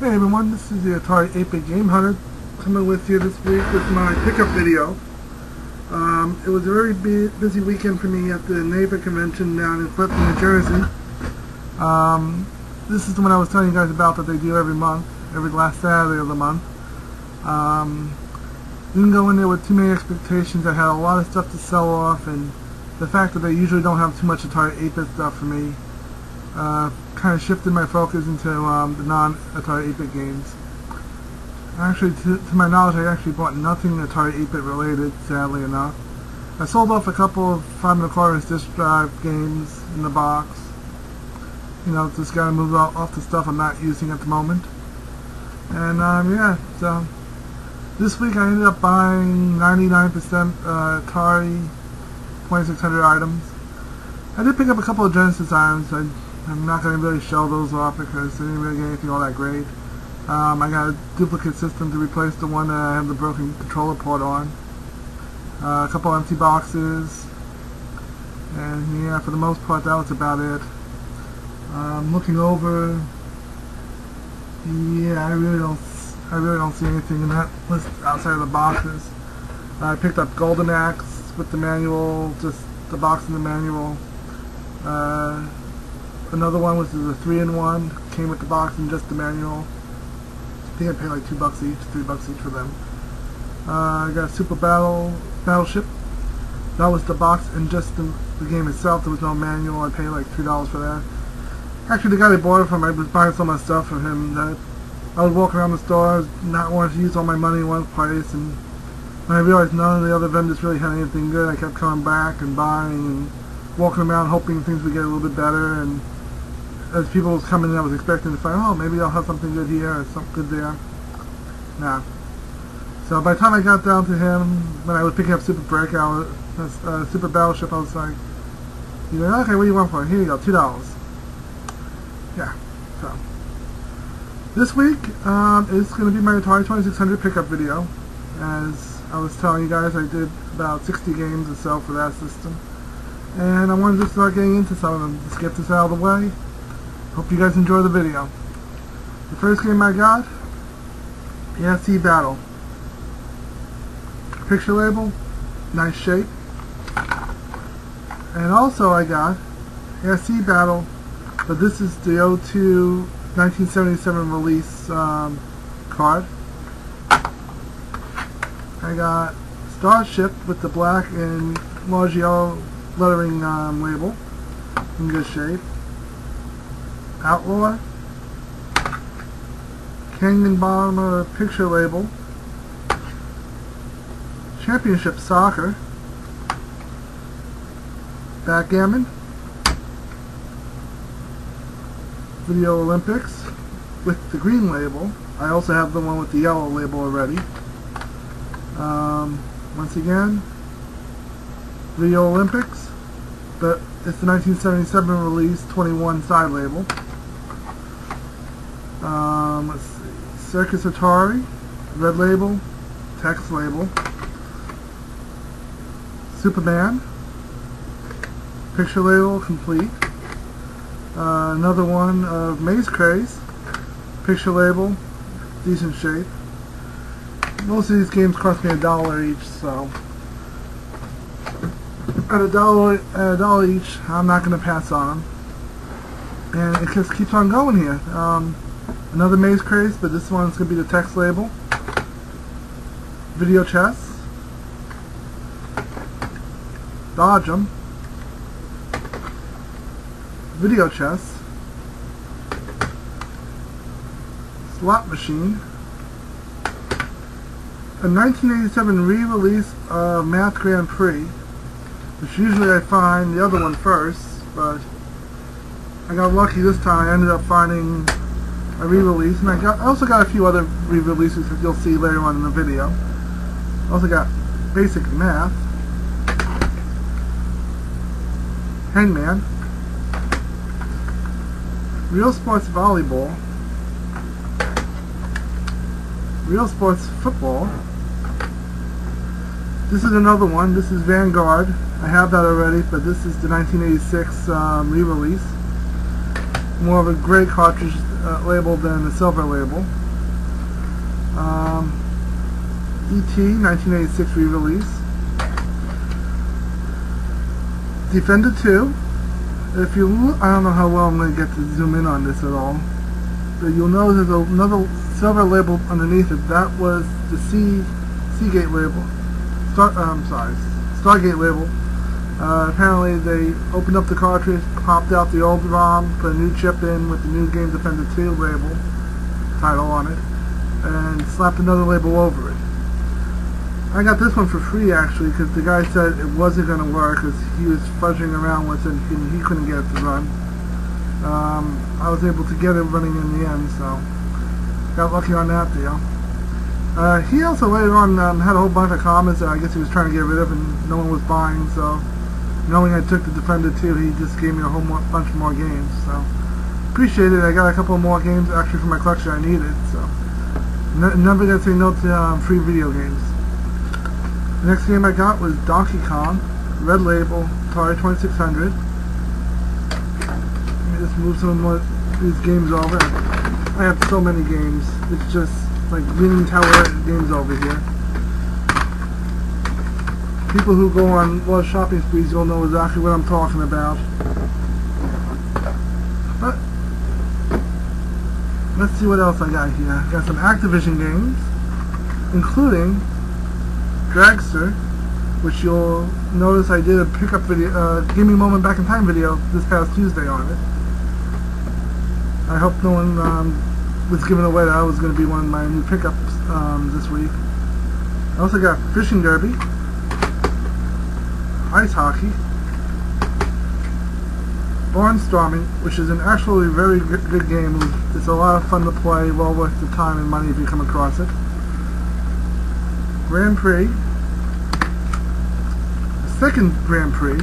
Hey everyone, this is the Atari 8-bit Game Hunter coming with you this week with my pickup video. It was a very busy weekend for me at the NAVA convention down in Clinton, New Jersey. This is the one I was telling you guys about that they do every month, every last Saturday of the month. Didn't go in there with too many expectations. I had a lot of stuff to sell off, and the fact that they usually don't have too much Atari 8-bit stuff for me kind of shifted my focus into the non-Atari 8-bit games. Actually, to my knowledge, I actually bought nothing Atari 8-bit related, sadly enough. I sold off a couple of 5.25" disk drive games in the box. You know, just gotta move off the stuff I'm not using at the moment. And yeah, so this week I ended up buying 99% Atari 2600 items. I did pick up a couple of Genesis items. I'm not going to really show those off because I didn't really get anything all that great. I got a duplicate system to replace the one that I have the broken controller port on. A couple empty boxes, and yeah, for the most part that was about it. Looking over, yeah, I really don't see anything in that list outside of the boxes. I picked up Golden Axe with the manual, just the box and the manual. Another one was the 3-in-1, came with the box and just the manual. I think I paid like $2 each, $3 each for them. I got Super Battleship. That was the box and just the game itself. There was no manual. I paid like $3 for that. Actually, the guy that bought it from, I was buying so much stuff from him that I was walking around the store, not wanting to use all my money in one place, and when I realized none of the other vendors really had anything good, I kept coming back and buying and walking around hoping things would get a little bit better. And as people was coming in, I was expecting to find, oh, maybe I'll have something good here or something good there. Nah. So by the time I got down to him, when I was picking up Super Breakout, Super Battleship, I was like, you know, okay, what do you want for it? Here you go, $2. Yeah. So this week is going to be my Atari 2600 pickup video. As I was telling you guys, I did about 60 games or so for that system, and I wanted to start getting into some of them. Just get this out of the way. Hope you guys enjoy the video. The first game I got, SC Battle. Picture label, nice shape. And also I got SC Battle, but this is the 02 1977 release card. I got Starship with the black and large yellow lettering label, in good shape. Outlaw, Canyon Bomber picture label, Championship Soccer, Backgammon, Video Olympics with the green label. I also have the one with the yellow label already. Once again, Video Olympics, but it's the 1977 release 21 side label. Let's see, Circus Atari, red label, text label. Superman, picture label complete. Another one of Maze Craze, picture label, decent shape. Most of these games cost me $1 each, so at $1 each, I'm not going to pass on them. And it just keeps on going here. Another Maze Craze, but this one's going to be the text label. Video Chess, Dodge 'em, Video Chess, Slot Machine, a 1987 re-release of Math Grand Prix, which usually I find the other one first, but I got lucky this time. I ended up finding a re-release, and I also got a few other re-releases that you'll see later on in the video. I also got Basic Math, Hangman, Real Sports Volleyball, Real Sports Football. This is another one. This is Vanguard. I have that already, but this is the 1986 re-release. more of a gray cartridge label than a silver label. E.T. 1986 re-release. Defender 2. If you look, I don't know how well I'm going to get to zoom in on this at all, but you'll notice there's another silver label underneath it. That was the Seagate label. Stargate label. Apparently they opened up the cartridge, popped out the old ROM, put a new chip in with the new Game Defender 2 label, title on it, and slapped another label over it. I got this one for free actually because the guy said it wasn't going to work because he was fudging around with it and he couldn't get it to run. I was able to get it running in the end, so got lucky on that deal. He also later on had a whole bunch of comments that I guess he was trying to get rid of and no one was buying, so knowing I took the Defender 2, he just gave me a whole bunch more games, so appreciate it. I got a couple more games actually for my collection I needed, so never gonna say no to free video games. The next game I got was Donkey Kong, red label, Atari 2600. Let me just move some of these games over. I have so many games, it's just like Leaning Tower games over here. People who go on a lot of shopping sprees will know exactly what I'm talking about. But let's see what else I got here. I got some Activision games, including Dragster, which you'll notice I did a pickup video, Gaming Moment Back in Time video this past Tuesday on it. I hope no one was giving away that I was going to be one of my new pickups this week. I also got Fishing Derby, Ice Hockey, Barnstorming, which is an actually very good game. It's a lot of fun to play, well worth the time and money if you come across it. Grand Prix, the second Grand Prix,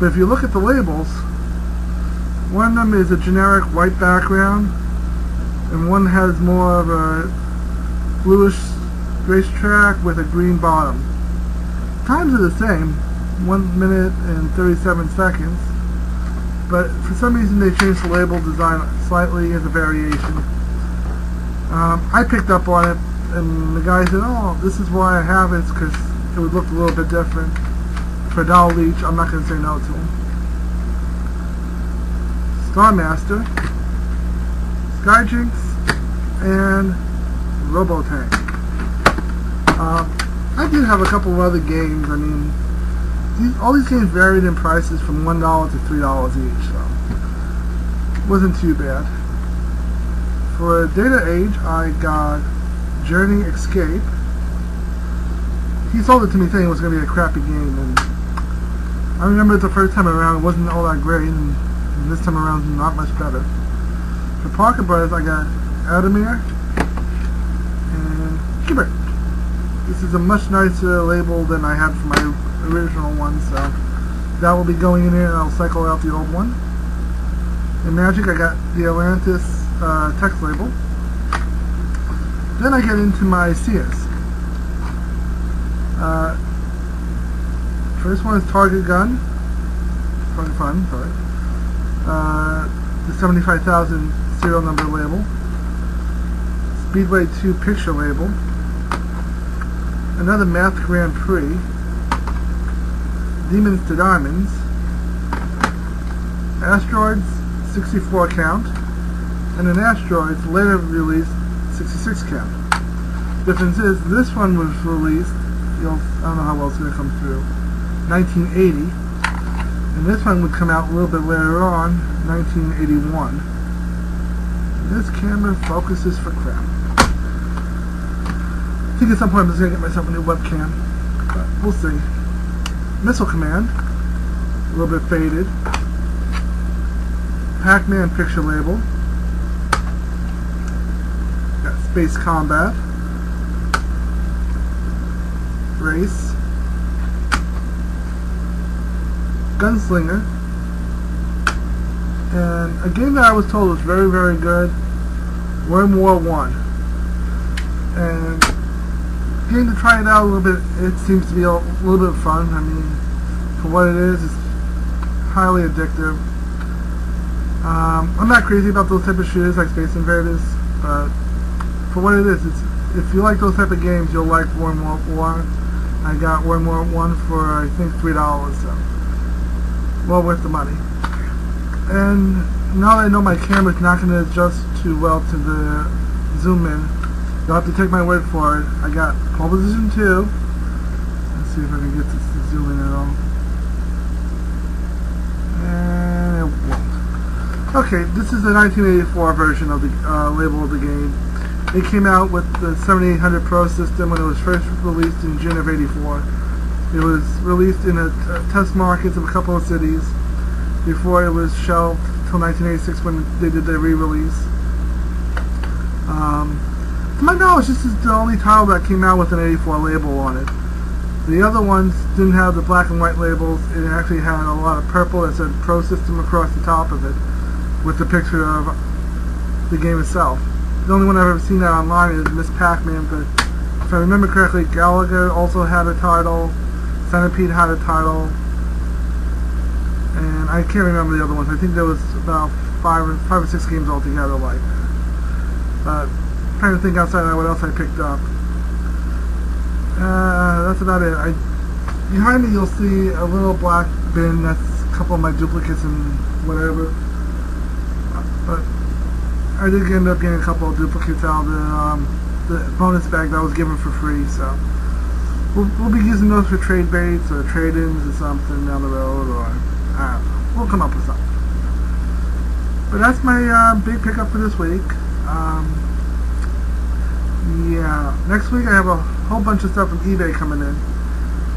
but if you look at the labels, one of them is a generic white background and one has more of a bluish racetrack with a green bottom. Times are the same, 1 minute and 37 seconds, but for some reason they changed the label design slightly as a variation. I picked up on it and the guy said, oh, this is why I have it, because it would look a little bit different. For $1 each, I'm not going to say no to him. Star Master, Skyjinx, and Robotank. I did have a couple of other games. I mean, all these games varied in prices from $1 to $3 each, so it wasn't too bad. For Data Age, I got Journey Escape. He sold it to me saying it was going to be a crappy game, and I remember the first time around it wasn't all that great, and this time around it's not much better. For Pocket Brothers, I got Adamir and Kibert. This is a much nicer label than I had for my original one, so that will be going in here and I'll cycle out the old one. In Magic, I got the Atlantis text label. Then I get into my CS. First one is Target Gun. Target Fun, sorry. The 75,000 serial number label. Speedway 2 picture label. Another Math Grand Prix. Demons to Diamonds. Asteroids 64 count. And an Asteroids later released 66 count. Difference is this one was released, I don't know how well it's going to come through, 1980, and this one would come out a little bit later on, 1981. This camera focuses for crap. I think at some point I'm just going to get myself a new webcam, but we'll see. Missile Command, a little bit faded. Pac-Man picture label. Got Space Combat. Race. Gunslinger. And a game that I was told was very, very good, Worm War 1. And getting to try it out a little bit, it seems to be a little bit of fun. I mean, for what it is, it's highly addictive. I'm not crazy about those type of shooters like Space Invaders, but for what it is, if you like those type of games, you'll like World War War. I got World War One for I think $3, so well worth the money. And now that I know my camera's not going to adjust too well to the zoom in, you'll have to take my word for it. I got pole position 2. Let's see if I can get this to zoom in at all. And it won't. Okay, this is the 1984 version of the label of the game. It came out with the 7800 Pro system when it was first released in June of '84. It was released in test markets of a couple of cities before it was shelved till 1986 when they did their re-release. To my knowledge, this is the only title that came out with an 84 label on it. The other ones didn't have the black and white labels. It actually had a lot of purple that said Pro System across the top of it with the picture of the game itself. The only one I've ever seen that online is Miss Pac-Man, but if I remember correctly, Galaga also had a title, Centipede had a title, and I can't remember the other ones. I think there was about five or six games altogether like that. But I'm trying to think outside of what else I picked up. That's about it. Behind me you'll see a little black bin. That's a couple of my duplicates and whatever. But I did end up getting a couple of duplicates out of the bonus bag that was given for free. So we'll be using those for trade baits or trade-ins or something down the road, or I don't know. We'll come up with something. But that's my big pickup for this week. Yeah, next week I have a whole bunch of stuff from eBay coming in.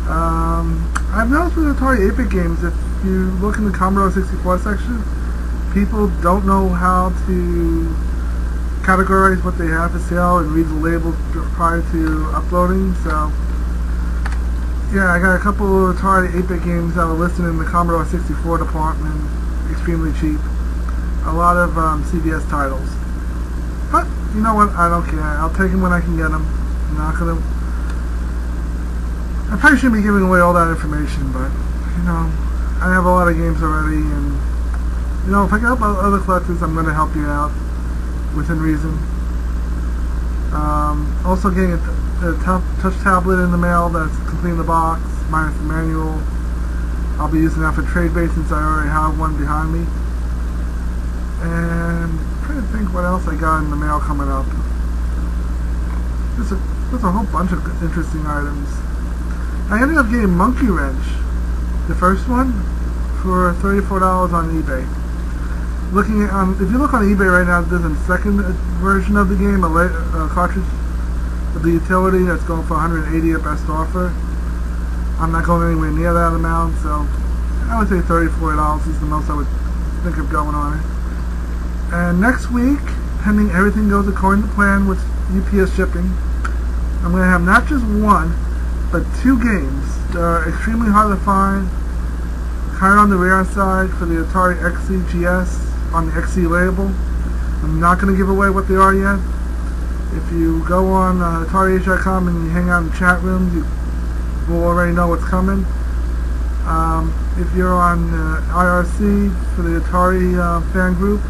I've noticed with Atari 8-bit games, if you look in the Commodore 64 section, people don't know how to categorize what they have for sale and read the labels prior to uploading. So yeah, I got a couple of Atari 8-bit games that are listed in the Commodore 64 department, extremely cheap. A lot of CBS titles. But you know what? I don't care. I'll take them when I can get them. I'm not gonna. I probably shouldn't be giving away all that information, but you know, I have a lot of games already, and you know, if I can help other collectors, I'm gonna help you out within reason. Also getting a touch tablet in the mail that's complete in the box, minus the manual. I'll be using that for trade bait since I already have one behind me. And I'm trying to think what else I got in the mail coming up. There's a whole bunch of interesting items. I ended up getting Monkey Wrench, the first one, for $34 on eBay. Looking at, if you look on eBay right now, there's a second version of the game, a cartridge of the utility that's going for $180 at best offer. I'm not going anywhere near that amount, so I would say $34 is the most I would think of going on it. And next week, pending everything goes according to plan with UPS shipping, I'm going to have not just one, but 2 games that are extremely hard to find, kind of on the rare side for the Atari XE GS on the XE label. I'm not going to give away what they are yet. If you go on AtariAge.com and you hang out in the chat rooms, you will already know what's coming. If you're on IRC for the Atari fan group,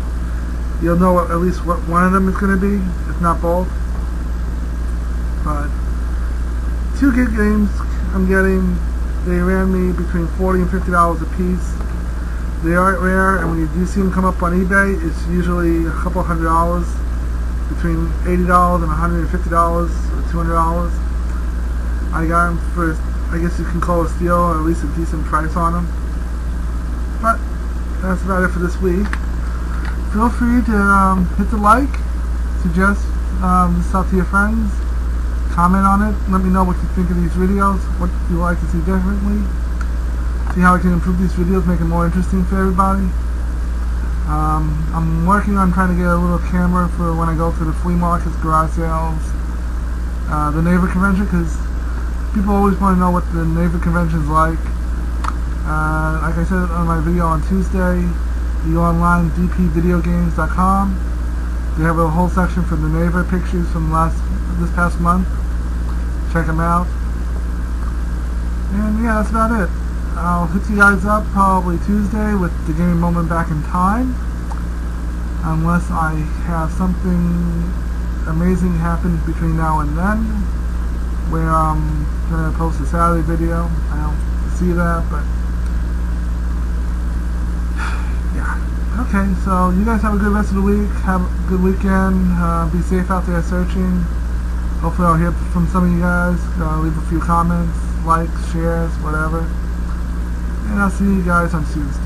you'll know at least what one of them is going to be, if not both. But 2 good games I'm getting. They ran me between $40 and $50 a piece. They aren't rare, and when you do see them come up on eBay, it's usually a couple $100, between $80 and $150 or $200. I got them for, I guess you can call it a steal, or at least a decent price on them. But that's about it for this week. Feel free to hit the like, suggest this stuff to your friends, comment on it, let me know what you think of these videos, what you like to see differently, see how I can improve these videos, make it more interesting for everybody. I'm working on trying to get a little camera for when I go to the flea markets, garage sales, the NAVA convention, because people always want to know what the NAVA convention is like. Like I said on my video on Tuesday, you go online, dpvideogames.com. They have a whole section for the NAVA pictures from this past month. Check them out. And yeah, that's about it. I'll hit you guys up probably Tuesday with the gaming moment back in time. unless I have something amazing happen between now and then, where I'm going to post a Saturday video. I don't see that, but yeah. Okay, so you guys have a good rest of the week. Have a good weekend. Be safe out there searching. Hopefully I'll hear from some of you guys. Leave a few comments, likes, shares, whatever. And I'll see you guys on Tuesday.